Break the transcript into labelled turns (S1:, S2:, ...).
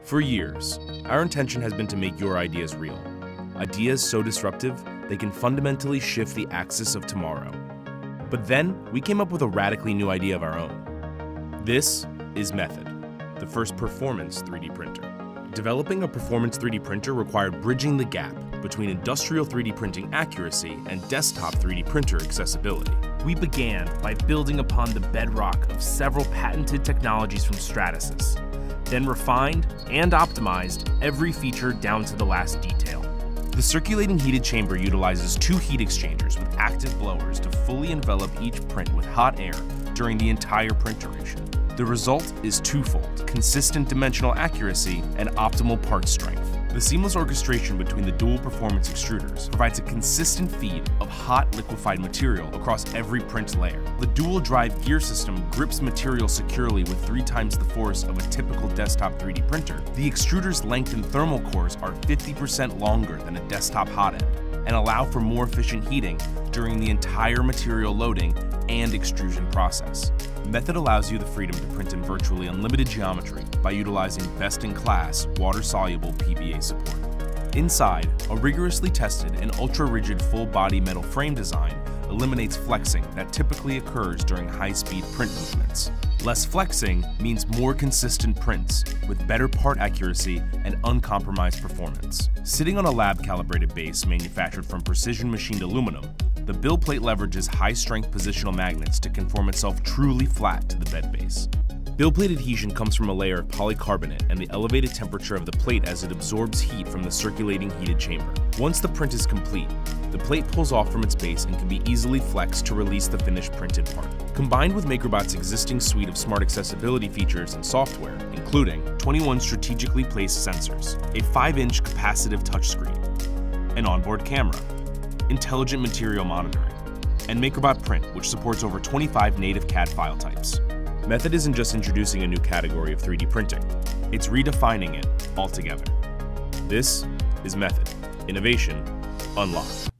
S1: For years, our intention has been to make your ideas real. Ideas so disruptive, they can fundamentally shift the axis of tomorrow. But then, we came up with a radically new idea of our own. This is Method, the first performance 3D printer. Developing a performance 3D printer required bridging the gap between industrial 3D printing accuracy and desktop 3D printer accessibility.
S2: We began by building upon the bedrock of several patented technologies from Stratasys, then refined and optimized every feature down to the last detail.
S1: The circulating heated chamber utilizes two heat exchangers with active blowers to fully envelop each print with hot air during the entire print duration. The result is twofold: consistent dimensional accuracy and optimal part strength. The seamless orchestration between the dual performance extruders provides a consistent feed of hot liquefied material across every print layer. The dual drive gear system grips material securely with 3 times the force of a typical desktop 3D printer. The extruder's lengthened thermal cores are 50% longer than a desktop hot end and allow for more efficient heating during the entire material loading and extrusion process. Method allows you the freedom to print in virtually unlimited geometry by utilizing best-in-class, water-soluble PVA support. Inside, a rigorously tested and ultra-rigid full-body metal frame design eliminates flexing that typically occurs during high-speed print movements. Less flexing means more consistent prints with better part accuracy and uncompromised performance. Sitting on a lab-calibrated base manufactured from precision machined aluminum, the build plate leverages high-strength positional magnets to conform itself truly flat to the bed base. Build plate adhesion comes from a layer of polycarbonate and the elevated temperature of the plate as it absorbs heat from the circulating heated chamber. Once the print is complete, the plate pulls off from its base and can be easily flexed to release the finished printed part. Combined with Makerbot's existing suite of smart accessibility features and software, including 21 strategically placed sensors, a 5-inch capacitive touchscreen, an onboard camera, intelligent material monitoring, and Makerbot Print, which supports over 25 native CAD file types. Method isn't just introducing a new category of 3D printing, it's redefining it altogether. This is Method. Innovation unlocked.